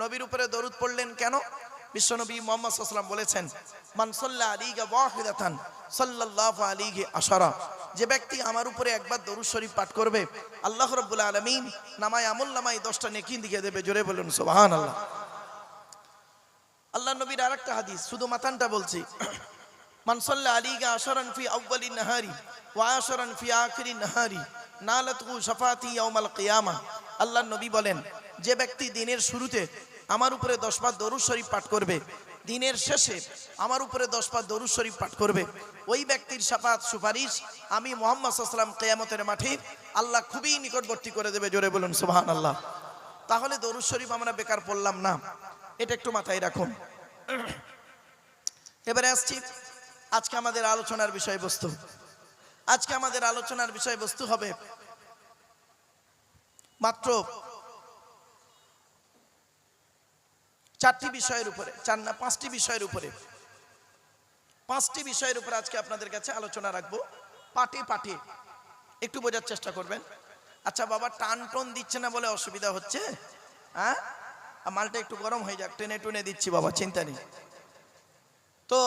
নবীর উপরে দরুদ পড়লেন কেন? বিশ্বনবী মুহাম্মদ সাল্লাল্লাহু আলাইহি ওয়াসাল্লাম বলেছেন, মান সাল্লা আলাইহি ওয়াহিদাতান সাল্লাল্লাহু আলাইহি আশারা, যে ব্যক্তি আমার উপরে একবার দরুদ শরীফ পাঠ করবে আল্লাহ রাব্বুল আলামিন নামায় আমলনামায় 10টা নেকি লিখে দেবে। জোরে বলুন সুবহানাল্লাহ। আল্লাহ নবীর আরেকটা হাদিস, শুধু মাতানটা বলছি, মান সাল্লা আলাইহি আশারান ফি আউয়ালিন নাহারি ওয়া আশারান ফি আখিরিন নাহারি নালাতহু শাফাতি ইয়াউমাল কিয়ামা। আল্লাহ নবী বলেন, যে ব্যক্তি দিনের শুরুতে আমার উপরে 10 বার দরুদ শরীফ পাঠ করবে, দিনের শেষে আমার উপরে 10 বার দরুদ শরীফ পাঠ করবে, ওই ব্যক্তির শাফাত সুপারিশ আমি মুহাম্মদ সাল্লাল্লাহু আলাইহি ওয়াসাল্লাম কিয়ামতের মাঠে আল্লাহ খুবই নিকটবর্তী করে দেবে। জোরে বলুন সুবহানাল্লাহ। তাহলে দরুদ শরীফ আমরা বেকার পড়লাম না, এটা একটু মাথায় রাখুন। এবারে আসছি আজকে আমাদের আলোচনার বিষয়বস্তু। আজকে আমাদের আলোচনার বিষয়বস্তু হবে মাত্র 4টি বিষয়ের উপরে, 4 না 5টি বিষয়ের উপরে, 5টি বিষয়ের উপরে আজকে আপনাদের কাছে আলোচনা রাখবো। পাটে পাটে একটু বোঝার চেষ্টা করবেন। আচ্ছা বাবা, টান টন দিচ্ছে না বলে অসুবিধা হচ্ছে? হ্যাঁ, মালটা একটু গরম হয়ে যাক, টেনে টুনে দিচ্ছি বাবা, চিন্তা নেই। তো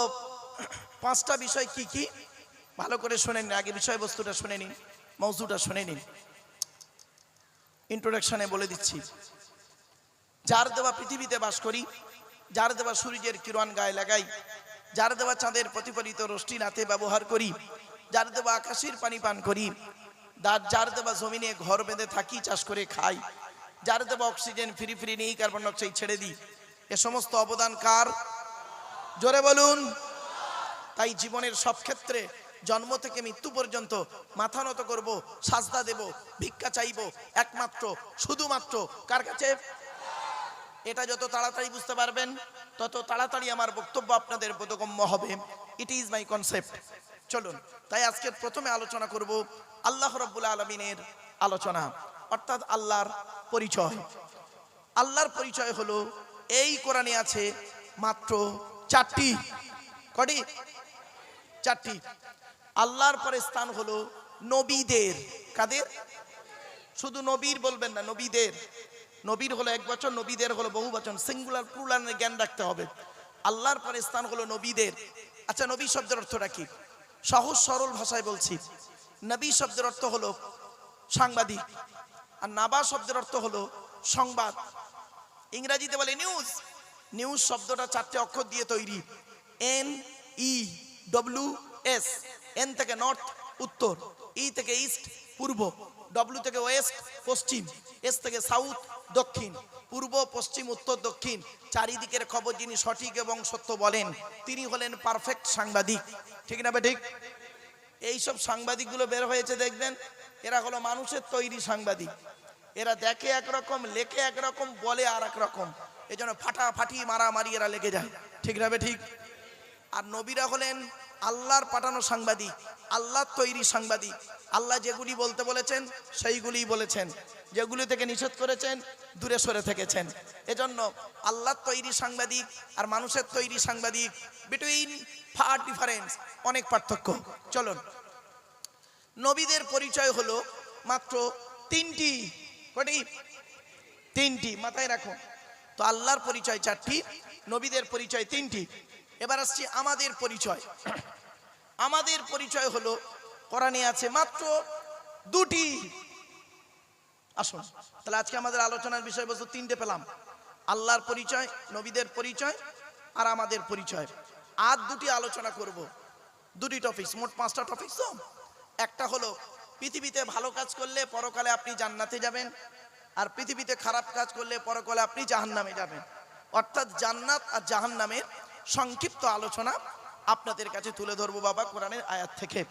5টা বিষয় কি কি ভালো করে শুনে নিন। আগে বিষয়বস্তুটা শুনে নিন, মওজুটা শুনে নিন। ইন্ট্রোডাকশনে বলে দিচ্ছি, যার দেওয়া পৃথিবীতে বাস করি, যার দেওয়া সূর্যের কিরণ গায়ে লাগাই, যার দেওয়া চাঁদের প্রতিফলিত রশ্মি রাতে ব্যবহার করি, যার দেওয়া আকাশের পানি পান করি, যার দেওয়া জমিনে ঘর বেঁধে থাকি, চাষ করে খাই, যার দেওয়া অক্সিজেন ফ্রি ফ্রি নিয়ে কার্বন ডাইঅক্সাইড ছেড়ে দিই, এ সমস্ত অবদান কার? জোরে বলুন। তাই জীবনের সব ক্ষেত্রে জন্ম থেকে মৃত্যু পর্যন্ত মাথা নত করব, সাজদা দেব, ভিক্ষা চাইব একমাত্র শুধুমাত্র কার কাছে? এটা যত তাড়াতাড়ি বুঝতে পারবেন তত তাড়াতাড়ি আমার বক্তব্য আপনাদের বোধগম্য হবে। It is my concept. চলুন, তাই আজকে প্রথমে আলোচনা করব আল্লাহ রাব্বুল আলামিনের আলোচনা, অর্থাৎ আল্লাহর পরিচয়। আল্লাহর পরিচয় হলো, এই কোরআনে আছে মাত্র 4টি। কটি? 4টি। আল্লাহর পরে স্থান হলো নবীদের। কাদের? শুধু নবীর বলবেন না, নবীদের। নবীর হলো এক বচন, নবীদের হলো বহু বচন, সিঙ্গুলার প্লুরালের জ্ঞান রাখতে হবে। আল্লাহর পরে স্থান হলো নবীদের। আচ্ছা, নবী শব্দের অর্থটা কি? সহজ সরল ভাষায় বলছি, নবী শব্দের অর্থ হলো সাংবাদিক, আর নাবা শব্দের অর্থ হলো সংবাদ। ইংরেজিতে বলে নিউজ। নিউজ শব্দটা 4টে অক্ষর দিয়ে তৈরি, NEWS। এন থেকে নর্থ উত্তর, ই থেকে ইস্ট পূর্ব, ডব্লিউ থেকে ওয়েস্ট পশ্চিম, এস থেকে সাউথ দক্ষিণ, পূর্ব পশ্চিম উত্তর দক্ষিণ, চারিদিকের খবর যিনি সঠিক এবং সত্য বলেন তিনি হলেন পারফেক্ট সাংবাদিক। ঠিক না ঠিক? এইসব সাংবাদিকগুলো বের হয়েছে দেখবেন, এরা হলো মানুষের তৈরি সাংবাদিক। এরা দেখে একরকম, লেখে একরকম, বলে আর এক রকম। এই জন্য ফাটাফাটি মারামারি এরা লেগে যায়। ঠিক না ঠিক? আর নবীরা হলেন আল্লাহর পাঠানো সাংবাদিক, আল্লাহর তৈরি সাংবাদিক। আল্লাহ যেগুলি বলতে বলেছেন সেইগুলি বলেছেন, যেগুলি থেকে নিষেধ করেছেন দূরে সরে থেকেছেন। এজন্য আল্লাহর তৈরি সাংবাদিক আর মানুষের তৈরি সাংবাদিক, বিটুইন ফার ডিফারেন্স, অনেক পার্থক্য। চলুন, নবীদের পরিচয় হলো মাত্র 3টি। কটি? 3টি, মাথায় রাখুন। তো আল্লাহর পরিচয় 4টি, নবীদের পরিচয় 3টি। এবার আসছি আমাদের পরিচয়। আমাদের পরিচয় হলো কোরআনে আছে মাত্র 2টি। আসুন, তাহলে আজকে আমাদের আলোচনার বিষয়বস্তু 3টে পেলাম, আল্লাহর পরিচয়, নবীদের পরিচয় আর আমাদের পরিচয়। আর 2টি আলোচনা করব, 2টি টপিক, মোট 5টা টপিক। তো একটা হলো পৃথিবীতে ভালো কাজ করলে পরকালে আপনি জান্নাতে যাবেন, আর পৃথিবীতে খারাপ কাজ করলে পরকালে আপনি জাহান্নামে যাবেন। অর্থাৎ জান্নাত আর জাহান্নামের সংক্ষিপ্ত আলোচনা আপনাদের কাছে তুলে ধরবো বাবা কোরআনের আয়াত থেকে।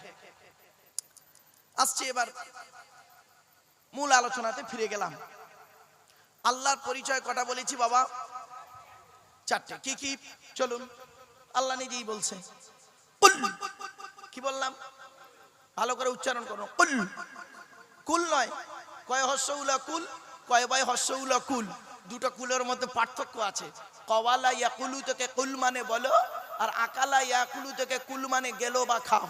আসছে এবার মূল আলোচনাতে ফিরে গেলাম। আল্লাহর পরিচয় কটা বলেছি বাবা? 4টে। কি কি? চলুন, আল্লাহ নিজেই বলছে, কুল। কি বললাম? ভালো করে উচ্চারণ করো, কুল। কুল নয়, কয় হস্যউলা কুল, কয় বাই হস্যউলা কুল। দুটো কুলের মধ্যে পার্থক্য আছে। কওয়ালা ইয়াকুলু থেকে কুল মানে বলো, আর আকালা ইয়াকুলু থেকে কুল মানে গেল বা খাও।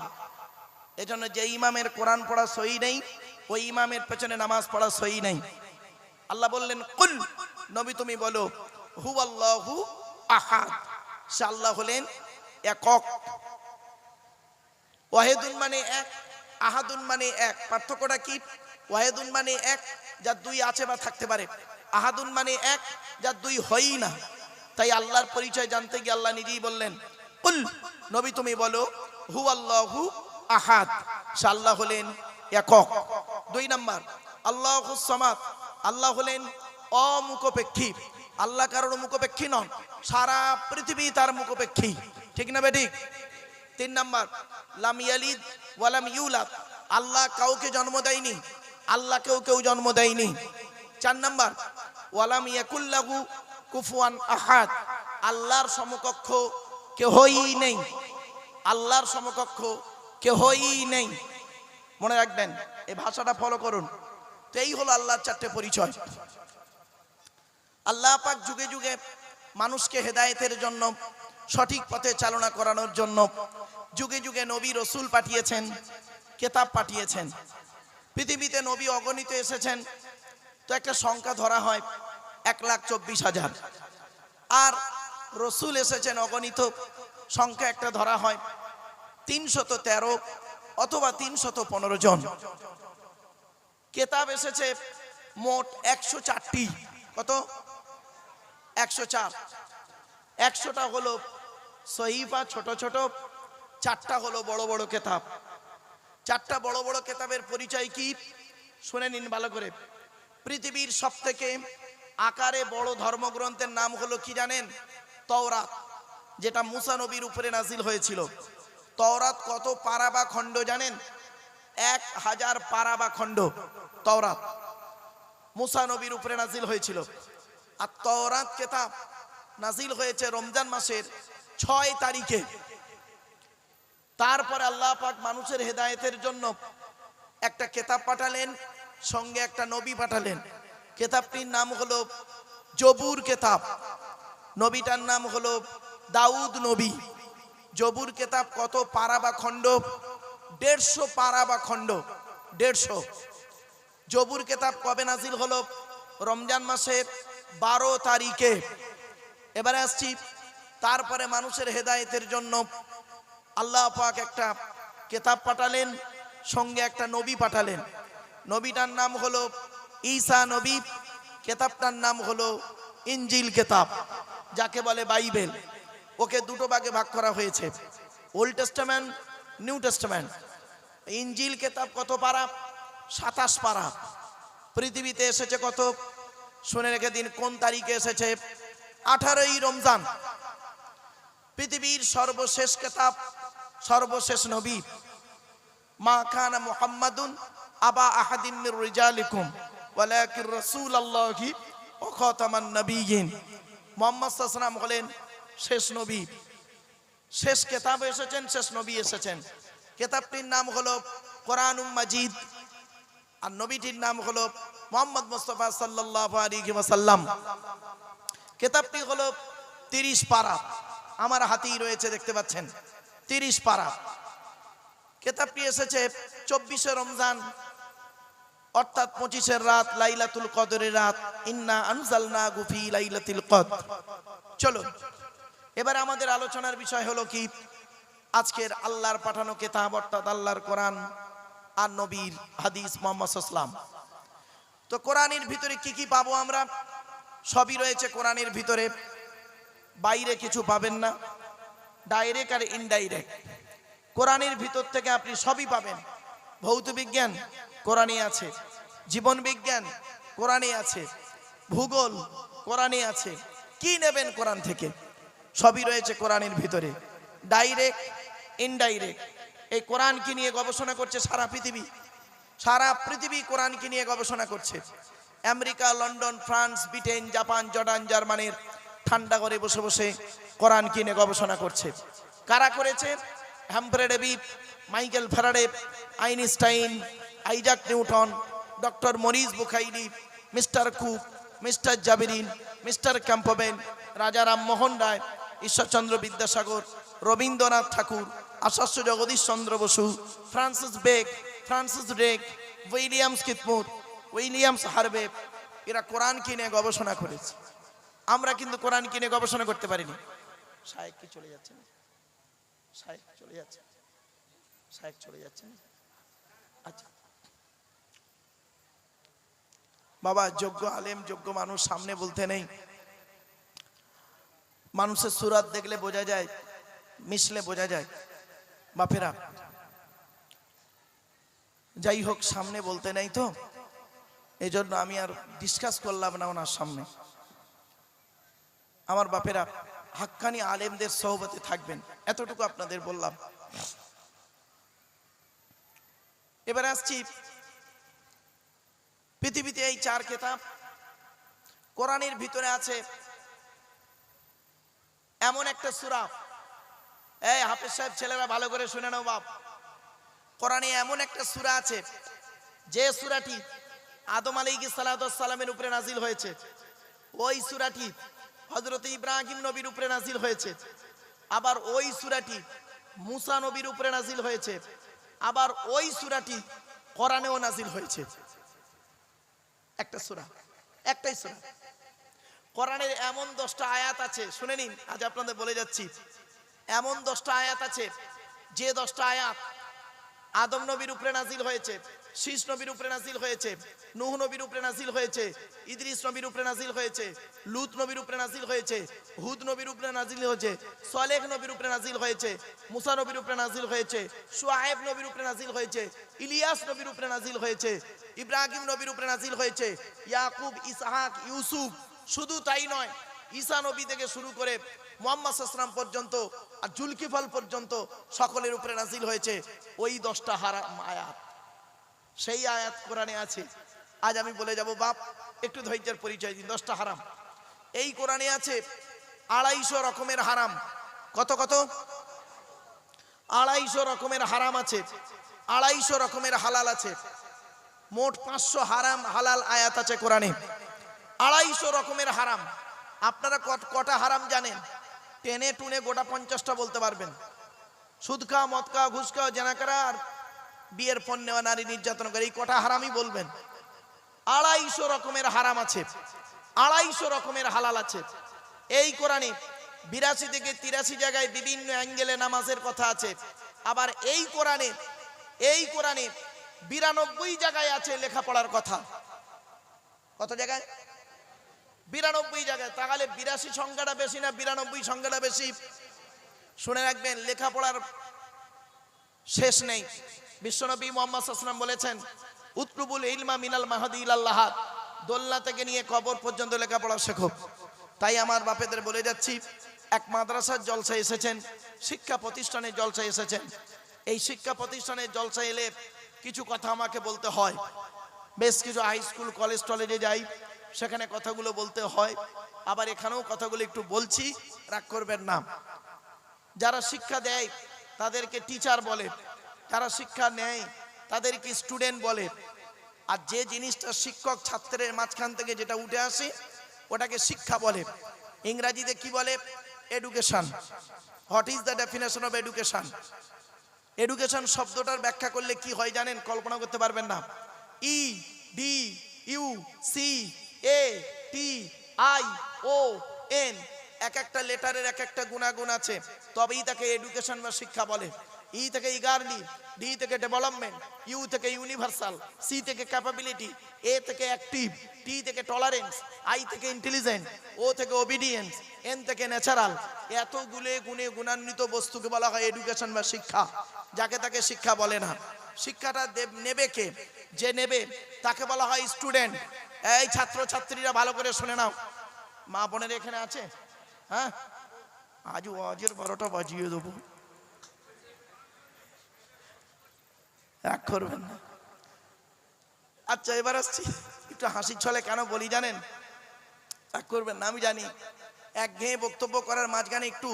এজন্য যে ইমামের কোরআন পড়া সহি নেই, ওই ইমামের পেছনে নামাজ পড়া সহি নেই। আল্লাহ বললেন কুল, নবী তুমি বলো। হুয়াল্লাহু আহাদ, সে আল্লাহ হলেন একক। ওয়াহিদুন মানে এক, আহাদুন মানে এক। পার্থক্যটা কি? ওয়াহিদুন মানে এক, যার দুই আছে বা থাকতে পারে। আহাদুন মানে এক, যার দুই হয়ই না। তাই আল্লাহর পরিচয় জানতে গিয়ে আল্লাহ নিজেই বললেন, কুল, নবী তুমি বলো, হুয়াল্লাহু আহাদ, সে আল্লাহ হলেন একক। 2 নাম্বার, আল্লাহুস সামাদ, আল্লাহ হলেন অমুখপেক্ষী। আল্লাহ কারোর মুখপেক্ষী নন, সারা পৃথিবী তার মুখপেক্ষী, ঠিক না বেঠিক? 3 নাম্বার, লাম ইয়ালিদ ওয়া লাম ইউলাদ, আল্লাহ কাউকে জন্ম দেয়নি, আল্লাহ কেউ জন্ম দেয়নি। 4 নাম্বার, ওয়ালাম ইয়াকুল্লাহু কুফুয়ান আহাদ, আল্লাহর সমকক্ষ কেউই নেই, আল্লাহর সমকক্ষ কেউই নেই। মনে রাখবেন, এই ভাষাটা ফলো করুন। তো এই হলো আল্লাহর 4টে পরিচয়। আল্লাহ পাক যুগে যুগে মানুষকে হেদায়েতের জন্য, সঠিক পথে চালনা করানোর জন্য যুগে যুগে নবী রসুল পাঠিয়েছেন, কেতাব পাঠিয়েছেন। পৃথিবীতে নবী অগণিত এসেছেন, তো একটা সংখ্যা ধরা হয় 1,24,000, আর রসুল এসেছেন অগণিত, সংখ্যা একটা ধরা হয় 313 অথবা 315 জন। কেতাব এসেছে মোট 104টি। কত? 104। 100টা হলো সহিফা, ছোট ছোট, 4টা হলো বড় বড় কেতাব। 4টা বড় বড় কেতাবের পরিচয় কি শুনে নিন ভালো করে। পৃথিবীর সবথেকে আকারে বড় ধর্মগ্রন্থের নাম হলো কি জানেন? তাওরাত, যেটা মুসা নবীর উপরে নাজিল হয়েছিল। তাওরাত কত পারা বা খণ্ড জানেন? 1000 পারা বা খণ্ড তাওরাত মুসা নবীর উপরে নাজিল হয়েছিল। আর তাওরাত কেতাব নাজিল হয়েছে রমজান মাসের 6 তারিখে। তারপরে আল্লাহ পাক মানুষের হেদায়েতের জন্য একটা কেতাব পাঠালেন, সঙ্গে একটা নবী পাঠালেন। কেতাবটির নাম হলো জবুর কেতাব, নবীটার নাম হলো দাউদ নবী। জবুর কেতাব কত পারা বা খণ্ড? 150 পারা বা খণ্ড, 150। জবুর কেতাব কবে নাজিল হলো? রমজান মাসের 12 তারিখে। এবারে আসছি, তারপরে মানুষের হেদায়েতের জন্য আল্লাহ পাক একটা কেতাব পাঠালেন, সঙ্গে একটা নবী পাঠালেন। নবীটার নাম হলো ঈসা নবী, কেতাবটার নাম হলো ইনজিল কেতাব, যাকে বলে বাইবেল। ওকে দুটো ভাগে ভাগ করা হয়েছে, ওল্ড টেস্টামেন্ট, নিউ টেস্টামেন্ট। ইনজিল কেতাব কত পারা? 27 পারা। পৃথিবীতে এসেছে কত? শুনে রেখে দিন, কোন তারিখে এসেছে? 18ই রমজান। পৃথিবীর সর্বশেষ কেতাব, সর্বশেষ নবী, মা কানা মুহাম্মাদুন আবা আহাদিম মির রিজালিকুম ওয়ালাকিন রাসূলুল্লাহি ওয়া খাতামান নবিয়্যিন। মুহাম্মদ সাল্লাল্লাহু আলাইহি ওয়াসাল্লাম হলেন শেষ নবী। শেষ কেতাব এসেছেন, শেষ নবী এসেছেন। কেতাবটির নাম হলো কোরআনুম মাজিদ, আর নবীটির নাম হলো মুহাম্মদ মুস্তাফা সাল্লাল্লাহু আলাইহি ওয়াসাল্লাম। কেতাবটি হলো 30 পারা, আমার হাতেই রয়েছে, দেখতে পাচ্ছেন, 30 পারা। কেতাবটি এসেছে 24শে রমজান, অর্থাৎ 25 রাত, লাইলাতুল কদরের রাত। ইন্না আনজালনাহু ফি লাইলাতুল কদর। চলো, এবারে আমাদের আলোচনার বিষয় হলো কি? আজকের আল্লাহর পাঠানো কেতাব, অর্থাৎ আল্লাহর কোরআন আর নবীর হাদিস মুহাম্মদ সাল্লাল্লাহু আলাইহি ওয়াসাল্লাম। তো কোরআনের ভিতরে কি কি পাবো আমরা? সবই রয়েছে কোরআনের ভিতরে, বাইরে কিছু পাবেন না, ডাইরেক্ট আর ইনডাইরেক্ট। কোরআনের ভিতর থেকে আপনি সবই পাবেন। ভৌত বিজ্ঞান কোরআনে আছে, জীবন বিজ্ঞান কোরআনে আছে, ভূগোল কোরআনে আছে। কি নেবেন কোরআন থেকে? সবই রয়েছে কোরআনের ভিতরে, ডাইরেক্ট ইনডাইরেক্ট। এই কোরআনকে নিয়ে গবেষণা করছে সারা পৃথিবী, সারা পৃথিবী কোরআনকে নিয়ে গবেষণা করছে। America, London, France, Britain, Japan, Jordan, জার্মানির ঠান্ডা করে বসে বসে কোরআন কিনে গবেষণা করছে। কারা করেছে? Humphrey David, Michael Faraday, Einstein, Isaac Newton, doctor Morris বুখাইরি, মিস্টার কুক, মিস্টার জাবেরিন, mister Campbell, Raja Rammohan Roy, Ishwarchandra Vidyasagar, Rabindranath Tagore, Acharya Jagadish Chandra Bose, Francis বেক, ফ্রান্সিস ড্রেক, উইলিয়ামস কিথমুর, উইলিয়ামস হার্ভে, এরা কোরআন কিনে গবেষণা করেছে। আমরা কিন্তু কোরআন কিনে গবেষণা করতে পারিনি। শায়েখ কি চলে যাচ্ছেন? শায়েখ চলে যাচ্ছে, শায়েখ চলে যাচ্ছেন। আচ্ছা বাবা, যোগ্য আলেম যোগ্য মানুষ সামনে বলতে নেই। মানুষের সুরাত দেখলে বোঝা যায়, মিশলে বোঝা যায়। বাপেরা যাই হোক, সামনে বলতে নেই তো, এই জন্য আমি আর ডিসকাস করলাম না ওনার সামনে। আমার বাপেরা, হাক্কানি আলেমদের সোহবতে থাকবেন, এতটুকু আপনাদের বললাম। এবার আসছি, পৃথিবীতে এই 4 কিতাব, কোরআনের ভিতরে আছে এমন একটা সূরা। এই হাফেজ সাহেব, ছেলেরা ভালো করে শুনে নাও বাপ, কোরআনে এমন একটা সূরা আছে যে সূরাটি আদম আলাইহিস সালামের উপরে নাজিল হয়েছে। ওই সূরাটি হযরত ইব্রাহিম নবীর উপরে নাজিল হয়েছে। আবার ওই সূরাটি মুসা নবীর উপরে নাজিল হয়েছে। আবার ওই সূরাটি কোরআনেও নাজিল হয়েছে। একটা সূরা, একটাই সূরা। কোরআনের এমন 10টা আয়াত আছে, শুনে নিন, আজ আপনাদের বলে যাচ্ছি। এমন 10টা আয়াত আছে যে 10টা আয়াত আদম নবীর উপরে নাজিল হয়েছে, শীষ নবীর উপরে নাজিল হয়েছে, নূহ নবীর উপরে নাজিল হয়েছে, ইদ্রিস নবীর উপরে নাজিল হয়েছে, লূত নবীর উপরে নাজিল হয়েছে, হুদ নবীর উপরে নাজিল হয়েছে, সালেহ নবীর উপরে নাজিল হয়েছে, মুসা নবীর উপরে নাজিল হয়েছে, শুআয়ব নবীর উপরে নাজিল হয়েছে, ইলিয়াস নবীর উপরে নাজিল হয়েছে, ইব্রাহিম নবীর উপরে নাজিল হয়েছে, ইয়াকুব, ইসহাক, ইউসুফ। শুধু তাই নয়, ঈসা নবী থেকে শুরু করে মুহাম্মদ সাল্লাল্লাহু আলাইহি ওয়াসাল্লাম পর্যন্ত আর জুলকিফল পর্যন্ত সকলের উপরে নাজিল হয়েছে ওই 10টা আয়াত। সেই আয়াত কোরআনে আছে। আজ আমি বলে যাব বাপ, একটু ধৈর্যের পরিচয় দিন। 10টা হারাম এই কোরআনে আছে। 250 রকমের হারাম। কত কত? 250 রকমের হারাম আছে, 250 রকমের হালাল আছে। মোট 500 হারাম হালাল আয়াত আছে কোরআনে। 250 রকমের হারাম। আপনারা কটা হারাম জানেন? টেনে টুনে গোটা 50টা বলতে পারবেন। সুদ খাওয়া, মদ খাওয়া, ঘুষ খাওয়া, জেনা করা আর বিয়ের পণ নেওয়া, নারী নির্যাতন করে, এই কটা হারামই বলবেন। 250 রকমের হারাম আছে, 250 রকমের হালাল আছে। এই কোরআনে 82 থেকে 83 জায়গায় বিভিন্ন অ্যাঙ্গেলে নামাজের কথা আছে। আবার এই কোরআনে 92 জায়গায় আছে লেখাপড়ার কথা। কত জায়গায়? 92 জায়গায়। তাহলে 82 সংখ্যাটা বেশি না 92 সংখ্যাটা বেশি? শুনে রাখবেন, লেখাপড়ার শেষ নেই। বিশ্বনবী মুহাম্মদ সাল্লাল্লাহু আলাইহি ওয়াসাল্লাম বলেছেন, উতলুবুল ইলমা মিনাল মাহদি ইলাল লাহাদ, দোলনা থেকে নিয়ে কবর পর্যন্ত লেখাপড়া শেখো। তাই আমার বাপেদের বলে যাচ্ছি, এক মাদ্রাসার জলসায় এসেছেন, শিক্ষা প্রতিষ্ঠানের জলসায় এসেছেন। এই শিক্ষা প্রতিষ্ঠানের জলসায় এলে কিছু কথা আমাকে বলতে হয়। বেশ কিছু হাই স্কুল, কলেজ টলেজে যাই, সেখানে কথাগুলো বলতে হয়। আবার এখানেও কথাগুলো একটু বলছি, রাগ করবেন না। যারা শিক্ষা দেয় তাদেরকে টিচার বলে, যারা শিক্ষা নেয় তাদেরকে স্টুডেন্ট বলে। আর যে জিনিসটা শিক্ষক ছাত্রের মাঝখান থেকে যেটা উঠে আসে ওটাকে শিক্ষা বলে। ইংরেজিতে কি বলে? Education. What is the definition of education? Education শব্দটার ব্যাখ্যা করলে কি হয় জানেন? কল্পনা করতে পারবেন না। E D U C A T I O N, এক একটা লেটারের এক একটা গুণাগুণ আছে, তবেই তাকে এডুকেশন বা শিক্ষা বলে। ই থেকে ইগারলি, ডি থেকে ডেভেলপমেন্ট, ইউ থেকে ইউনিভার্সাল, সি থেকে ক্যাপাবিলিটি, এ থেকে অ্যাক্টিভ, টি থেকে টলারেন্স, আই থেকে ইন্টেলিজেন্ট, ও থেকে ওবিডিয়েন্স, এন থেকে ন্যাচারাল। এতগুলো গুণে গুণান্বিত বস্তুকে বলা হয় এডুকেশন বা শিক্ষা। যাকে তাকে শিক্ষা বলে না। শিক্ষাটা নেবে কে? যে নেবে তাকে বলা হয় স্টুডেন্ট। এই ছাত্র ছাত্রীরা ভালো করে শুনে নাও। মা বোনের এখানে আছে? হ্যাঁ, আজ ওয়াজের 12টা বাজিয়ে দেবো, রাগ করবেন না। আচ্ছা, এবার আসছি, একটু হাসির ছলে কেন বলি জানেন? রাগ করবেন না, আমি জানি একঘেয়ে বক্তব্য করার মাঝখানে একটু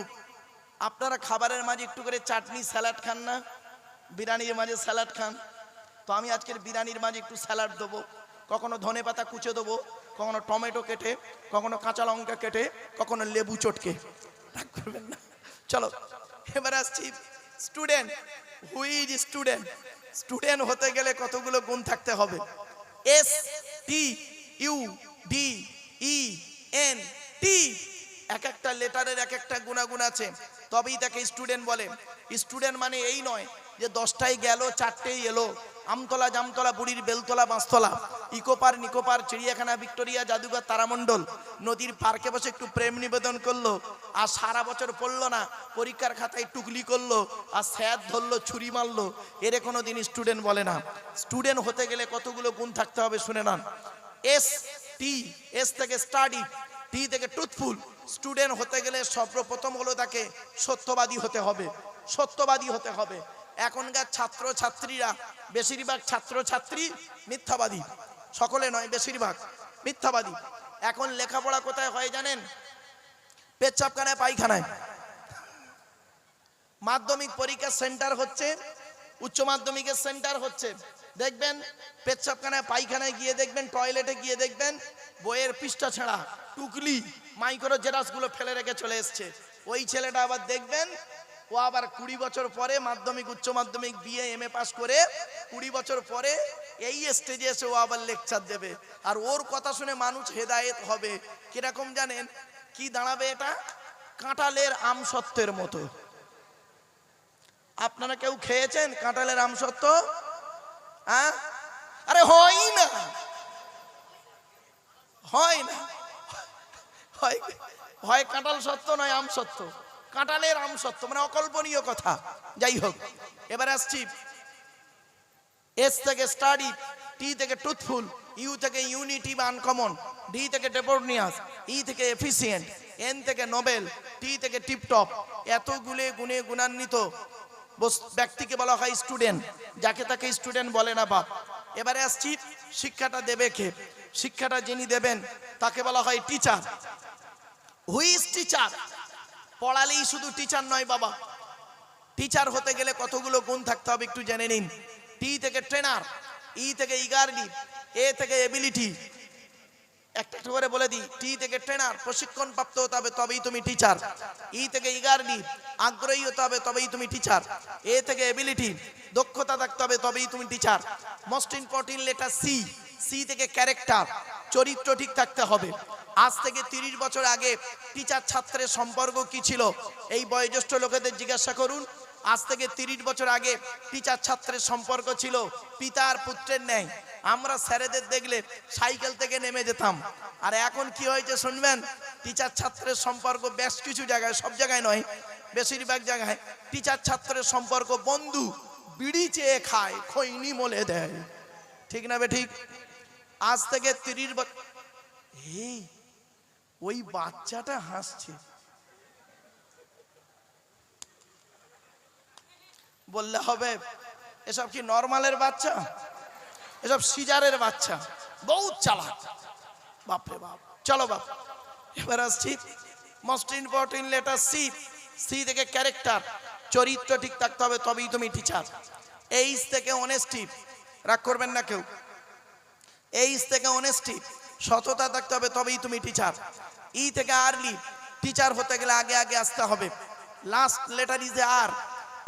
আপনারা খাবারের মাঝে একটু করে চাটনি স্যালাড খান না? বিরিয়ানির মাঝে স্যালাড খান। তো আমি আজকের বিরিয়ানির মাঝে একটু স্যালাড দেবো। কখনো ধনে পাতা কুচে দেবো, কখনো টমেটো কেটে, কখনো কাঁচা লঙ্কা কেটে, কখনো লেবু চটকে। রাগ করবেন না, চলো এবার আসছি। Student, who is student? Student হতে গেলে কতগুলো গুণ থাকতে হবে। S T U D E N T, এক একটা লেটারের এক একটা গুণাগুণ আছে, তবেই তাকে স্টুডেন্ট বলে। স্টুডেন্ট মানে এই নয় যে 10টায় গেল 4টেই এলো। আমতলা জামতলা বুড়ির বেলতলা বাঁশতলা, ইকোপার নিকোপার, চিড়িয়াখানা ভিক্টোরিয়া, জাদুঘর, তারামণ্ডল, নদীর পার্কে বসে একটু প্রেম নিবেদন করলো আর সারা বছর পড়লো না, পরীক্ষার খাতায় টুকলি করলো আর স্যার ধরলো ছুরি মারলো, এর কোনো দিন স্টুডেন্ট বলে না। স্টুডেন্ট হতে গেলে কতগুলো গুণ থাকতে হবে শুনে নেন। এস টি, এস থেকে স্টাডি, টি থেকে ট্রুথফুল। স্টুডেন্ট হতে গেলে সর্বপ্রথম হলো তাকে সত্যবাদী হতে হবে, সত্যবাদী হতে হবে। এখনকার ছাত্র ছাত্রীরা, বেশিরভাগ ছাত্র ছাত্রী মিথ্যাবাদী, সকলে নয় বেশিরভাগ মিথ্যাবাদী। এখন লেখাপড়া কোথায় হয় জানেন? পেচ্ছাপখানায় পায়খানায়। মাধ্যমিক পরীক্ষার সেন্টার হচ্ছে, উচ্চ মাধ্যমিকের সেন্টার হচ্ছে, দেখবেন পেচ্ছাপখানায় পায়খানায় গিয়ে দেখবেন, টয়লেটে গিয়ে দেখবেন বইয়ের পৃষ্ঠা ছেঁড়া, টুকলি, মাইক্রো জেরাক্স গুলো ফেলে রেখে চলে এসছে। ওই ছেলেটা আবার দেখবেন ও আবার 20 বছর পরে মাধ্যমিক উচ্চ মাধ্যমিক বিএ এমএ পাস করে 20 বছর পরে এই স্টেজে এসে ও আবার লেকচার দেবে। আর ওর কথা শুনে মানুষ হেদায়েত হবে কিরকম জানেন? কি দাঁড়াবে এটা? কাঁঠালের আমসত্ত্বের মতো। আপনারা কেউ খেয়েছেন কাঁঠালের আমসত্ত্ব? হ্যাঁ? আরে হয় না, হয় না, হয় কাঁঠাল সত্য নয় আম সত্য। কাঁঠালের আম সত্য মানে অকল্পনীয় কথা। যাই হোক, এবার আসছি এস থেকে স্টাডি, টি থেকে ট্রুথফুল, ইউ থেকে ইউনিটি বা আনকমন, ডি থেকে ডেপোর্নিয়াস, ই থেকে এফিসিয়েন্ট, এন থেকে নোবেল, টি থেকে টিপটপ। এতগুলো গুণে গুণান্বিত ব্যক্তিকে বলা হয় স্টুডেন্ট, যাকে তাকে স্টুডেন্ট বলে না বাপ। এবারে আসছি শিক্ষাটা দেবে কে? শিক্ষাটা যিনি দেবেন তাকে বলা হয় টিচার। Who is teacher? পড়ালেই শুধু টিচার নয় বাবা, টিচার হতে গেলে কতগুলো গুণ থাকতে হবে একটু জেনে নিন। টি থেকে ট্রেনার, ই থেকে ইগারলি, এ থেকে এবিলিটি। একটা করে বলে দিই, টি থেকে ট্রেনার, প্রশিক্ষণ প্রাপ্ত হতে হবে তবেই তুমি টিচার। ই থেকে ইগারলি, আগ্রহী হতে হবে তবেই তুমি টিচার। এ থেকে এবিলিটি, দক্ষতা থাকতে হবে তবেই তুমি টিচার। Most important letter C, C থেকে ক্যারেক্টার, চরিত্র ঠিক থাকতে হবে। আজ থেকে 30 বছর আগে টিচার ছাত্রের সম্পর্ক কি ছিল? এই বয়োজ্যেষ্ঠ লোকেদের জিজ্ঞাসা করুন। আজ থেকে 30 বছর আগে টিচার ছাত্রের সম্পর্ক ছিল পিতার পুত্রের ন্যায়। আমরা স্যারেদের দেখলে সাইকেল থেকে নেমে যেতাম। আর এখন কি হয়েছে শুনবেন? টিচার ছাত্রের সম্পর্ক বেশ কিছু জায়গায়, সব জায়গায় নয়, বেশিরভাগ জায়গায় টিচার ছাত্রের সম্পর্ক বন্ধু, বিড়ি চেয়ে খায়, খৈনি মলে দেয়। ঠিক না বে ঠিক? আজ থেকে 30 বছর, এই ওই বাচ্চাটা হাসছে, বললে হবে এসব কি নরমালের বাচ্চা? এসব সিজারের বাচ্চা, বহুত চালাক, বাপরে বাপ। চলো বাপ, এবার আসছি most important letter C, C থেকে ক্যারেক্টার, চরিত্র ঠিক থাকতে হবে তবেই তুমি টিচার। এইচ থেকে অনেস্টি, রাগ করবেন না কেউ, এইচ থেকে অনেস্টি, সততা থাকতে হবে তবেই তুমি টিচার। ই থেকে আর্লি, টিচার হতে গেলে আগে আগে আসতে হবে। Last letter is R,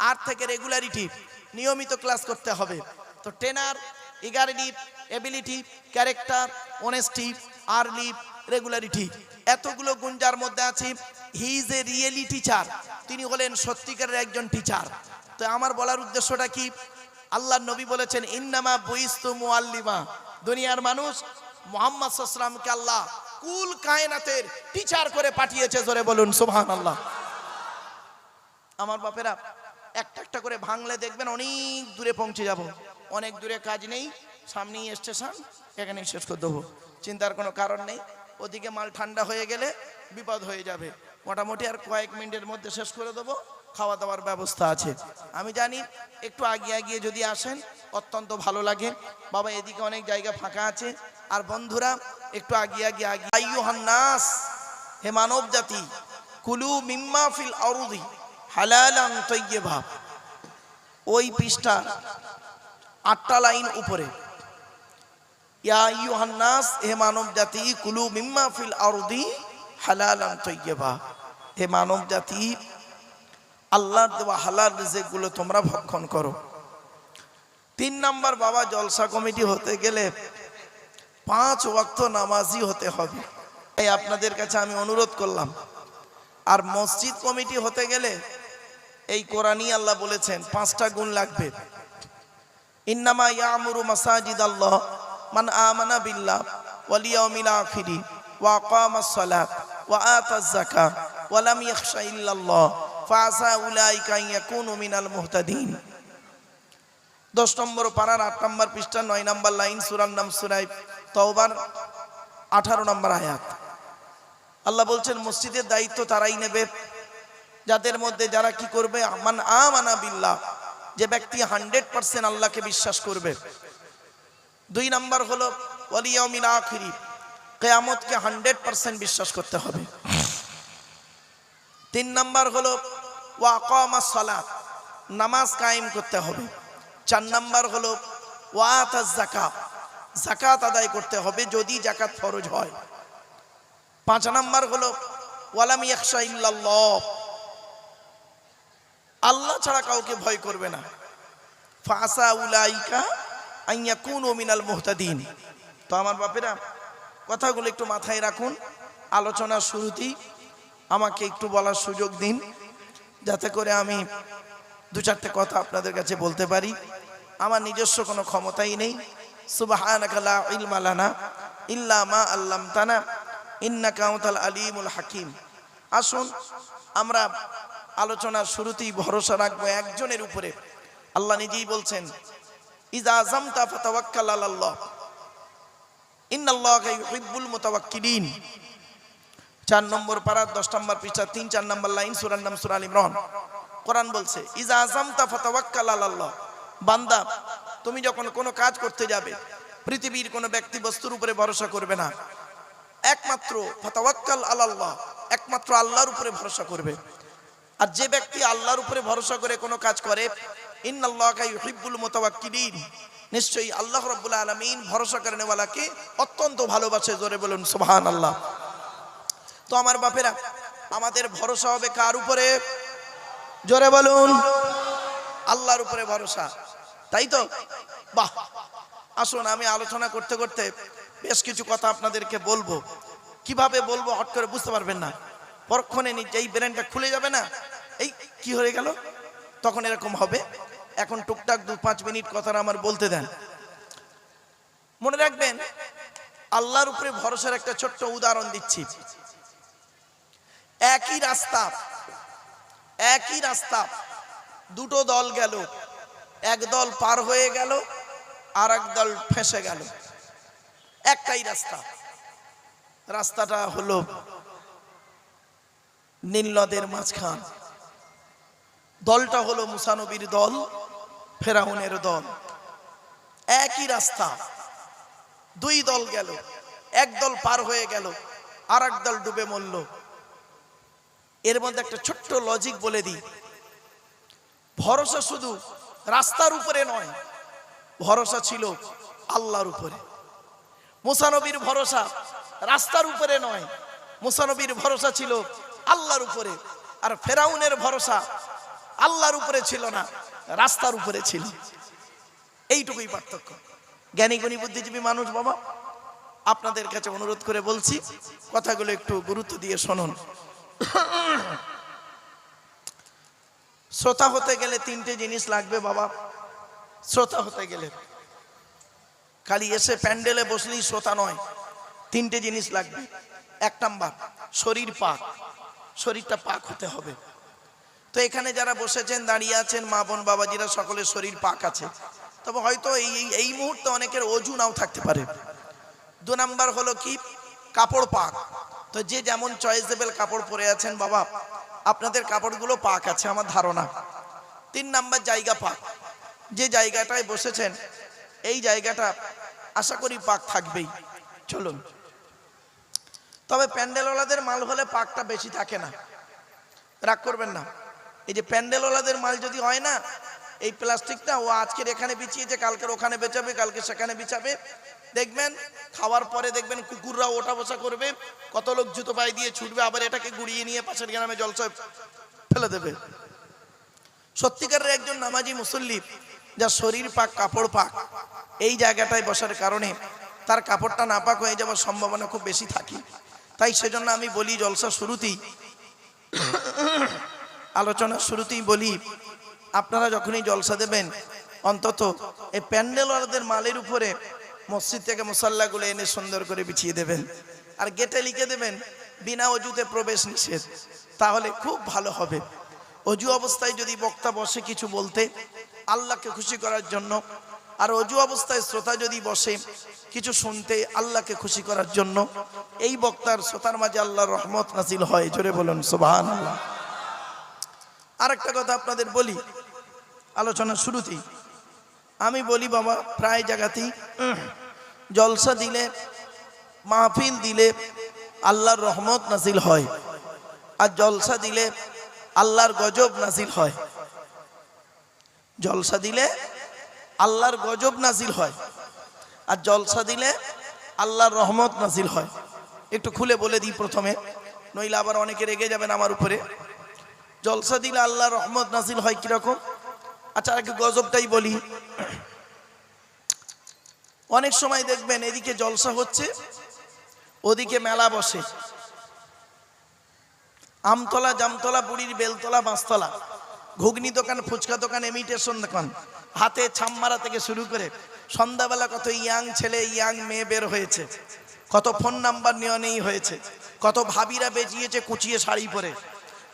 R থেকে রেগুলারিটি, নিয়মিত ক্লাস করতে হবে। তো ট্রেনার, ইগারিটি, ability, character, honesty, early, regularity, এতগুলো গুণ যার মধ্যে আছে, he is a really teacher, তিনি হলেন সত্যিকারের একজন টিচার। তো আমার বলার উদ্দেশ্যটা কি? আল্লাহর নবী বলেছেন ইন্নামা বুইস্তু মুআল্লিমা, দুনিয়ার মানুষ মুহাম্মদ সাল্লাল্লাহু আলাইহি ওয়াসাল্লামকে আল্লাহ কুল কায়নাতের টিচার করে পাঠিয়েছে। জোরে বলুন সুবহানাল্লাহ। আমার বাপেরা একটা একটা করে ভাঙলে দেখবেন অনেক দূরে পৌঁছে যাব। অনেক দূরে কাজ নেই, সামনেই স্টেশন, এখানেই শেষ করে দেবো, চিন্তার কোনো কারণ নেই। ওদিকে মাল ঠান্ডা হয়ে গেলে বিপদ হয়ে যাবে। মোটামুটি আর কয়েক মিনিটের মধ্যে শেষ করে দেবো, খাওয়া দাওয়ার ব্যবস্থা আছে। আমি জানি একটু আগিয়ে আগিয়ে যদি আসেন অত্যন্ত ভালো লাগে। বাবা এদিকে অনেক জায়গা ফাঁকা আছে। আর বন্ধুরা একটু আগিয়ে আগিয়ে আইয়ুহান নাস, হে মানব জাতি, কুলু মিম্মা ফিল আরদি হালালান তাইয়্যিবা, ওই পৃষ্ঠা 8টা লাইন উপরে, ইয়া আইয়ুহান নাস, হে মানব জাতি, কুলু মিম্মা ফিল আরদি হালালান তাইয়্যিবা, হে মানব জাতি, আল্লাহর দেওয়া হালাল রিজিকগুলো তোমরা ভক্ষণ করো। 3 নাম্বার, বাবা জলসা কমিটি হতে গেলে 5 ওয়াক্ত নামাজি হতে হবে। তাই আপনাদের কাছে আমি অনুরোধ করলাম। আর মসজিদ কমিটি হতে গেলে এই কোরআনই আল্লাহ বলেছেন 5টা গুণ লাগবে। ইন্নামা ইয়ামুরু মাসাজিদাল্লাহ মান আমানা বিল্লাহ ওয়াল ইয়াউমিল আখির ওয়া আকামাস সালাত ওয়া আতাজ যাকাত ওয়া লাম ইয়াখশা ইল্লাল্লাহ ফাআসা উলাইকা ইয়াকুনু মিনাল মুহতাদিন। 10 নম্বর পারার 8 নম্বর পৃষ্ঠা 9 নম্বর লাইন, সূরার নাম সূরা তাওবার 18 নম্বর আয়াত। আল্লাহ বলছেন মসজিদের দায়িত্ব তারাই নেবে যাদের মধ্যে যারা কি করবে, মান আমানা বিল্লাহ, যে ব্যক্তি 100% আল্লাহকে বিশ্বাস করবে। 2 নম্বর হলো ওয়াল ইয়াউমিল আখির, কিয়ামতকে 100% বিশ্বাস করতে হবে। 3 নম্বর হলো ওয়া আকামাস সালাত, নামাজ কায়েম করতে হবে। 4 নম্বর হলো ওয়া আতাজ যাকাত, যাকাত আদায় করতে হবে যদি যাকাত ফরজ হয়। 5 নম্বর হলো ওয়ালাম ইয়াখশা ইল্লাল্লাহ, আল্লাহ ছাড়া কাউকে ভয় করবে না। ফাসা উলাইকা আন ইয়াকুনু মিনাল মুহতাদিন। তো আমার বাপেরা কথাগুলো একটু মাথায় রাখুন। আলোচনার শুরুতেই আমাকে একটু বলার সুযোগ দিন, যাতে করে আমি 2-4টে কথা আপনাদের কাছে বলতে পারি। আমার নিজস্ব কোনো ক্ষমতাই নেই। সুবহানাকা লা ইলমা লানা ইল্লা মা আল্লামতানা ইন্নাকা আনতাল আলিমুল হাকিম। আসুন আমরা আলোচনার শুরুতেই ভরসা রাখবো একজনের উপরে। আল্লাহ নিজেই বলছেন ইযা আযামতা ফাতাওয়াক্কাল আলাল্লাহ ইন্নাল্লাহা ইউহিব্বুল মুতাওয়াক্কিলিন। 4 নম্বর পারা 10 নম্বর পৃষ্ঠা 3-4 নম্বর লাইন, সূরার নাম সূরা আল ইমরান। কোরআন বলছে ইযা আযামতা ফাতাওয়াক্কাল আলাল্লাহ, বান্দা তুমি যখন কোনো কাজ করতে যাবে পৃথিবীর কোনো ব্যক্তি বস্তুর উপরে ভরসা করবে না, একমাত্র ফাতাওয়াক্কাল আলাল্লাহ, একমাত্র আল্লাহর উপরে ভরসা করবে। আর যে ব্যক্তি আল্লাহর উপরে ভরসা করে কোনো কাজ করে, ইন্নাল্লাহা ইউহিব্বুল মুতাওয়াক্কিলিন, নিশ্চয়ই আল্লাহ রাব্বুল আলামিন ভরসা করেনেওয়ালাকে অত্যন্ত ভালোবাসে। জোরে বলুন সুবহানাল্লাহ। তো আমার বাপেরা, আমাদের ভরসা হবে কার উপরে? জোরে বলুন, আল্লাহর উপরে ভরসা, তাই তো? বাহ, আসুন আমি আলোচনা করতে করতে বেশ কিছু কথা আপনাদেরকে বলবো। কিভাবে বলবো হট করে বুঝতে পারবেন না, পরক্ষণে এই ব্রেনটা খুলে যাবে না, এই কি হয়ে গেল, তখন এরকম হবে। এখন টুকটাক 2-5 মিনিট কথা আমার বলতে দেন। মনে রাখবেন, আল্লাহর উপরে ভরসার একটা ছোট্ট উদাহরণ দিচ্ছি। একই রাস্তা 2টো দল গেল, এক দল পার হয়ে গেল আর এক দল ফেঁসে গেল। একটাই রাস্তাটা হলো নীল নদের মাঝখান। দলটা হলো মুসা নবীর দল, ফেরাউনের দল। একই রাস্তা, 2 দল গেল, এক দল পার হয়ে গেল আর এক দল ডুবে মরল। এর মধ্যে একটা ছোট্ট লজিক বলে দিই, ভরসা শুধু রাস্তার উপরে নয়, ভরসা ছিল আল্লাহর উপরে। মুসা নবীর ভরসা রাস্তার উপরে নয়, মুসা নবীর ভরসা ছিল আল্লাহর উপরে। আর ফেরাউনের ভরসা আল্লাহর উপরে ছিল না, রাস্তার উপরে ছিল। এইটুকুই পার্থক্য। জ্ঞানী গুণী বুদ্ধিজীবী মানুষ বাবা, আপনাদের কাছে অনুরোধ করে বলছি, কথাগুলো একটু গুরুত্ব দিয়ে শুনুন। শ্রোতা হতে গেলে 3টে জিনিস লাগবে বাবা। শ্রোতা হতে গেলে খালি এসে প্যান্ডেলে বসলেই শ্রোতা নয়, 3টে জিনিস লাগবে। 1 নাম্বার শরীর পাক, শরীরটা পাক হতে হবে। তো এখানে যারা বসেছেন, দাঁড়িয়ে আছেন, মা বোন বাবাজিরা, সকলের শরীর পাক আছে। তবে হয়তো এই মুহূর্তে অনেকের অজু নাও থাকতে পারে। 2 নাম্বার হলো কি, কাপড় পাক। তো যে যেমন চয়েসেবল কাপড় পরে আছেন বাবা, আপনাদের কাপড়গুলো পাক আছে আমার ধারণা। 3 নাম্বার জায়গা পাক, যে জায়গাটায় বসেছেন এই জায়গাটা আশা করি পাক থাকবেই। চলুন, তবে প্যান্ডেলওয়ালাদের মাল হলে পাকটা বেশি থাকে না, রাগ করবেন না। এই যে প্যান্ডেলওয়ালাদের মাল যদি হয় না, এই প্লাস্টিকটা ও আজকের এখানে বিছিয়েছে, কালকের ওখানে বেচাবে, কালকে সেখানে বিছাবে, দেখবেন খাওয়ার পরে দেখবেন কুকুররা ওঠা বসা করবে, কত লোক জুতো পায়ে দিয়ে ছুটবে, আবার এটাকে গুড়িয়ে নিয়ে পাশের গ্রামে জলসায় ফেলে দেবে। সত্যিকারের একজন নামাজি মুসল্লি, যার শরীর পাক, কাপড় পাক, এই জায়গাটায় বসার কারণে তার কাপড়টা নাপাক হয়ে যাওয়ার সম্ভাবনা খুব বেশি থাকে। তাই সেজন্য আমি বলি জলসা শুরুতেই, আলোচনা শুরুতেই বলি, আপনারা যখনই জলসা দেবেন অন্তত এই প্যান্ডেলওয়ালাদের মালের উপরে মসজিদ থেকে মুসাল্লাগুলো এনে সুন্দর করে বিছিয়ে দেবেন, আর গেটে লিখে দেবেন বিনা অজুতে প্রবেশ নিষেধ। তাহলে খুব ভালো হবে। অজু অবস্থায় যদি বক্তা বসে কিছু বলতে আল্লাহকে খুশি করার জন্য, আর অজু অবস্থায় শ্রোতা যদি বসে কিছু শুনতে আল্লাহকে খুশি করার জন্য, এই বক্তার শ্রোতার মাঝে আল্লাহর রহমত নাজিল হয়। জোরে বলুন সুবহানাল্লাহ। আরেকটা কথা আপনাদের বলি আলোচনার শুরুতেই, আমি বলি বাবা প্রায় জায়গাতেই জলসা দিলে, মাহফিল দিলে আল্লাহর রহমত নাজিল হয়, আর জলসা দিলে আল্লাহর গজব নাজিল হয়। জলসা দিলে আল্লাহর গজব নাজিল হয়, আর জলসা দিলে আল্লাহর রহমত নাজিল হয়। একটু খুলে বলে দিই প্রথমে, নইলে আবার অনেকে রেগে যাবেন আমার উপরে। জলসা দিলে আল্লাহর রহমত নাজিল হয় কিরকম? আচ্ছা আগে গজবটাই বলি। অনেক সময় দেখবেন এদিকে জলসা হচ্ছে, ওদিকে মেলা বসে, আমতলা, জামতলা, বুড়ির বেলতলা, বাঁশতলা, ঘুগনি দোকান, ফুচকা দোকান, ইমিটেশন দোকান, হাতে ছামমারা থেকে শুরু করে সন্ধ্যাবেলা কত ইয়াং ছেলে ইয়াং মেয়ে বের হয়েছে, কত ফোন নাম্বার নেওয়ানেই হয়েছে, কত ভাবিরা বেজিয়েছে কুচিয়ে শাড়ি পরে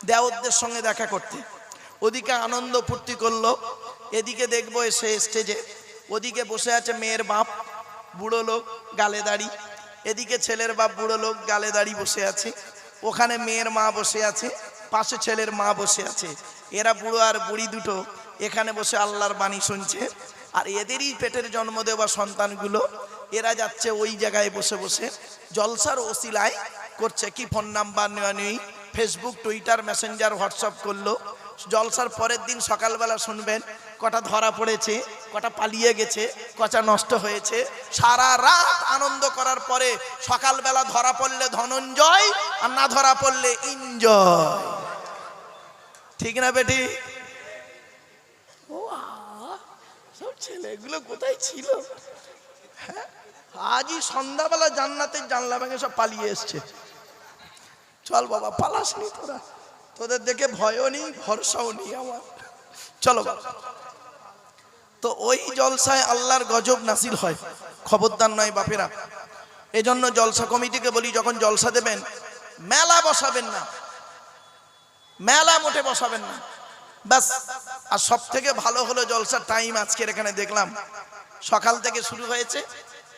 দেওরদের সঙ্গে দেখা করতে। ওদিকে আনন্দ ফুর্তি করলো, এদিকে দেখবো এসে স্টেজে ওদিকে বসে আছে মেয়ের বাপ বুড়ো লোক গালে দাড়ি, এদিকে ছেলের বাপ বুড়ো লোক গালে দাড়ি বসে আছে, ওখানে মেয়ের মা বসে আছে, পাশে ছেলের মা বসে আছে। এরা বুড়ো আর বুড়ি দুটো এখানে বসে আল্লাহর বাণী শুনছে, আর এদেরই পেটের জন্ম দেওয়া সন্তানগুলো এরা যাচ্ছে ওই জায়গায় বসে বসে জলসার ওসিলায় করছে কি ফোন নাম্বার নেওয়া নেই, ফেসবুক, টুইটার, মেসেঞ্জার, হোয়াটসঅ্যাপ করলো। জলসার পরের দিন সকালবেলা শুনবেন কটা ধরা পড়েছে, কটা পালিয়ে গেছে, কটা নষ্ট হয়েছে। সারা রাত আনন্দ করার পরে সকালবেলা ধরা পড়লে ধনঞ্জয়, আর না ধরা পড়লে ইনজয়। ঠিক না বেটি? ও সব ছেলেগুলো কোথায় ছিল? হ্যাঁ, আজই সন্ধ্যাবেলা জান্নাতের জানলা ভেঙে সব পালিয়ে এসছে। চল বাবা পালাস নি তোরা, তোদের দেখে ভয়ও নেই ভরসাও নেই আমার। চলো বাবা। তো ওই জলসায় আল্লাহর গজব নাজিল হয়, খবরদার নয় বাপেরা। এজন্য জলসা কমিটিকে বলি যখন জলসা দেবেন মেলা বসাবেন না, মেলা মোটে বসাবেন না ব্যাস। আর সব থেকে ভালো হলো জলসার টাইম আজকের এখানে দেখলাম সকাল থেকে শুরু হয়েছে,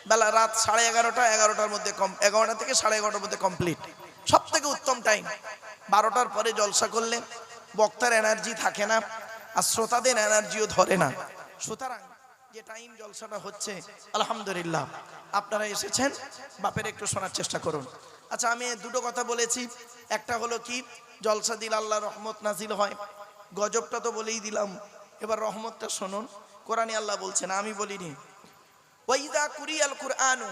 বেলা রাত 11:30, 11টার মধ্যে 11টা থেকে 11:30টার মধ্যে কমপ্লিট। সব থেকে উত্তম টাইম। 12টার পরে জলসা করলে বক্তার এনার্জি থাকে না, আর শ্রোতাদের এনার্জিও ধরে না। সুতরাং যে টাইম জলসাটা হচ্ছে আলহামদুলিল্লাহ আপনারা এসেছেন, বাপের একটু শোনার চেষ্টা করুন। আচ্ছা আমি দুটো কথা বলেছি, একটা হলো কি জলসা দিল আল্লাহর রহমত নাজিল হয়, গজবটা তো বলেই দিলাম, এবার রহমতটা শুনুন। কোরআনে আল্লাহ বলছেন, আমি বলিনি, ওয়াইদা কুরিয়াল কুরআনু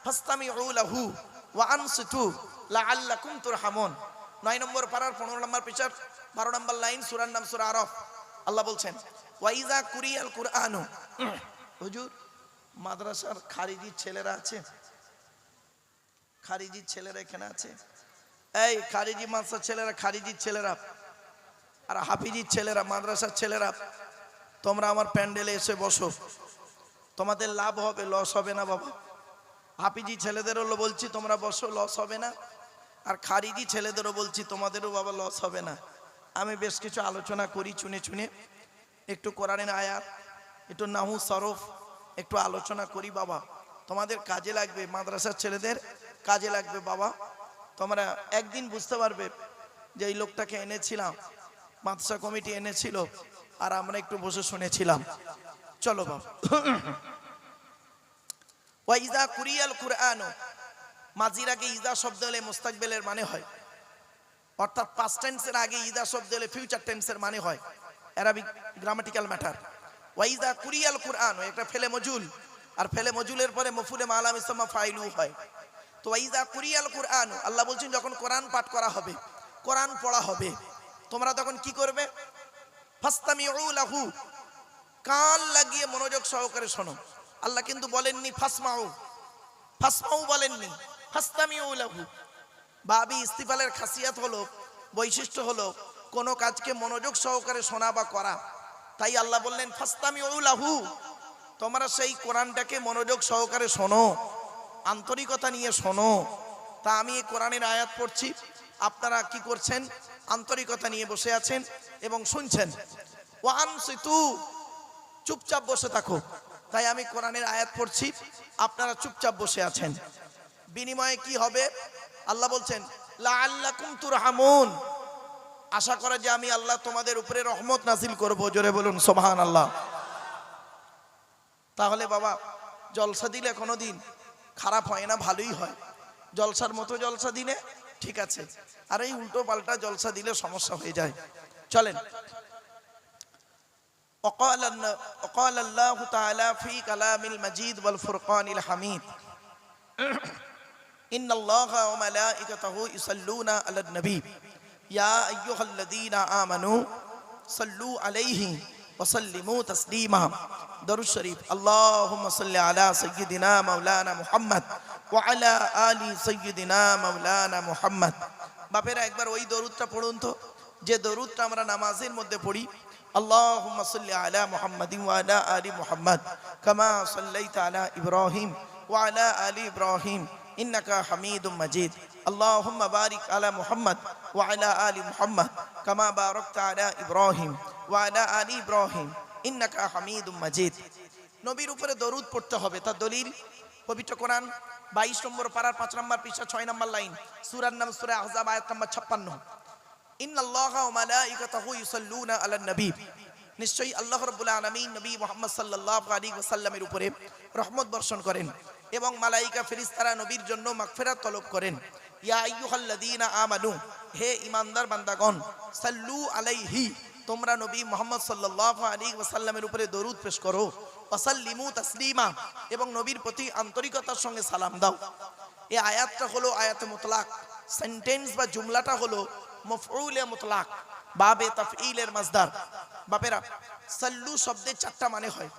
ফাসতামিউ লাহু ওয়া আনসিতু লাআল্লাকুম তুরহামুন। 9 নম্বর পারার 15 নম্বর পৃষ্ঠার 12 নম্বর লাইন, সূরার নাম সূরা আরাফ। আল্লাহ বলছেন ওয়াইদা কুরিয়াল কুরআনু। হুজুর মাদ্রাসার খারিজি ছেলেরা আছে? খারিজি ছেলেরা এখানে আছে? এই খারিজি মাদ্রাসার ছেলেরা, খারিজির ছেলেরা আর হাফিজির ছেলেরা, মাদ্রাসার ছেলেরা, তোমরা আমার প্যান্ডেলে এসে বসো, তোমাদের লাভ হবে, লস হবে না বাবা। হাফিজি ছেলেদেরও বলছি তোমরা বসো, লস হবে না। আর খারিজি ছেলেদেরও বলছি তোমাদেরও বাবা লস হবে না। আমি বেশ কিছু আলোচনা করি চুনে চুনে, একটু কোরআনের আয়াত, একটু নাহু সরফ, একটু আলোচনা করি বাবা, তোমাদের কাজে লাগবে, মাদ্রাসার ছেলেদের কাজে লাগবে বাবা। তোমরা একদিন বুঝতে পারবে যে এই লোকটাকে এনেছিলাম, মাদ্রাসা কমিটি এনেছিল, আর আমরা একটু বসে শুনেছিলাম। চলো বাবা। ওয়াইদা কুরিয়াল কুরআনু, মাজির আগে ইদা শব্দ এলে মুস্তাকবিলের মানে হয়, অর্থাৎ পাস্ট টেন্সের আগে ইদা শব্দ এলে ফিউচার টেন্সের মানে হয়, অ্যারাবিক গ্রামাটিক্যাল ম্যাটার। ওয়াইদা কুরিয়াল কুরআনু একটা ফেলে মজুল, আর ফেলে মজুলের পরে মফুলে মালাম ইসমা ফাইলু হয়। তো ওয়াইদা কুরিয়াল কুরআনু, আল্লাহ বলছেন যখন কোরআন পাঠ করা হবে, কোরআন পড়া হবে, তোমরা তখন কি করবে? ফাসতামিউ লাহু, কান লাগিয়ে মনোযোগ সহকারে শোনো। আল্লাহ কিন্তু বলেননি ফাসমাউ, ফাসমাউ বলেননি, ফাসতামিউ লাহু। বাবি ইস্তিফালের খাসিয়াত হলো, বৈশিষ্ট্য হলো কোনো কাজকে মনোযোগ সহকারে শোনা বা করা। তাই আল্লাহ বললেন ফাস্তামিউ লাহু, তোমরা সেই কোরআনটাকে মনোযোগ সহকারে শোনো, আন্তরিকতা নিয়ে শোনো। তা আমি এই কোরআনের আয়াত পড়ছি, আপনারা কি করছেন? আন্তরিকতা নিয়ে বসে আছেন এবং শুনছেন। ওয়ানসিতু, চুপচাপ বসে থাকো। তাই আমি কোরআনের আয়াত পড়ছি, আপনারা চুপচাপ বসে আছেন। বিনিময়ে কি হবে? আল্লাহ বলছেন লাআল্লাকুম তুরহামুন, আশা করে যে আমি আল্লাহ তোমাদের উপরে রহমত নাজিল করব। জোরে বলুন সুবহানাল্লাহ। তাহলে বাবা, জলসা দিলে কোনোদিন খারাপ হয় না, ভালোই হয়। জলসার মতো জলসা দিলে ঠিক আছে, আর এই উল্টো পাল্টা জলসা দিলে সমস্যা হয়ে যায়। চলেন। وقال الله تعالى في كلام المجيد والفرقان الحميد إن الله وملائكته يصلون على النبي يا أيها الذين آمنوا صلوا عليه وسلموا تسليما। দরুদ শরীফ। اللهم صل على سيدنا مولانا محمد وعلى آل سيدنا مولانا محمد। বাপেরা একবার ওই দরুদটা পড়ুন তো, যে দরুদটা আমরা নামাজের মধ্যে পড়ি। اللهم صل على محمد وعلى آل محمد كما صليت على إبراهيم وعلى آل إبراهيم إنك حميد مجيد اللهم بارك على محمد وعلى آل محمد كما باركت على إبراهيم وعلى آل إبراهيم إنك حميد مجيد। নবীর উপরে দরুদ পড়তে হবে, তার দলিল পবিত্র কোরআন 22 নম্বর পারার 5 নম্বর পৃষ্ঠা 6 নম্বর লাইন, সূরার নাম সূরা আহজাব আয়াত নম্বর 56। ইন্নাল্লাহা ওয়া মালাইকাতাহু ইউসাল্লুনা আলান নবী, নিশ্চয়ই আল্লাহ রাব্বুল আলামিন নবী মুহাম্মদ সাল্লাল্লাহু আলাইহি ওয়াসাল্লামের উপরে রহমত বর্ষণ করেন এবং মালাইকা ফেরেশতারা নবীর জন্য মাগফিরাত তলব করেন। ইয়া আইয়ুহাল্লাযীনা আমানু, হে ঈমানদার বান্দাগণ, সাল্লু আলাইহি, তোমরা নবী মুহাম্মদ সাল্লাল্লাহু আলাইহি ওয়াসাল্লামের উপরে দরুদ পেশ করো। ওয়াসাল্লিমু তাসলিমা, এবং নবীর প্রতি আন্তরিকতার সঙ্গে সালাম দাও। এই আয়াতটা হলো আয়াতে মুতলাক, সেন্টেন্স বা জুমলাটা হলো মফউলে মুতলাক, বাবে তাফঈলের মাসদার। বাপেরা, সাল্লু শব্দের 4টা মানে হয়।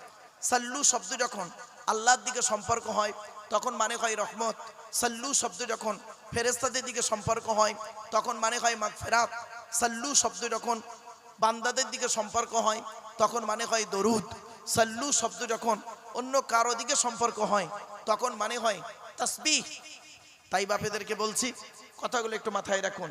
সাল্লু শব্দ যখন আল্লাহর দিকে সম্পর্ক হয় তখন মানে হয় রহমত। সাল্লু শব্দ যখন ফেরেশতাদের দিকে সম্পর্ক হয় তখন মানে হয় মাগফিরাত। সাল্লু শব্দ যখন বান্দাদের দিকে সম্পর্ক হয় তখন মানে হয় দরুদ। সাল্লু শব্দ যখন অন্য কারো দিকে সম্পর্ক হয় তখন মানে হয় তাসবিহ। তাই বাপেদেরকে বলছি, কথাগুলো একটু মাথায় রাখুন।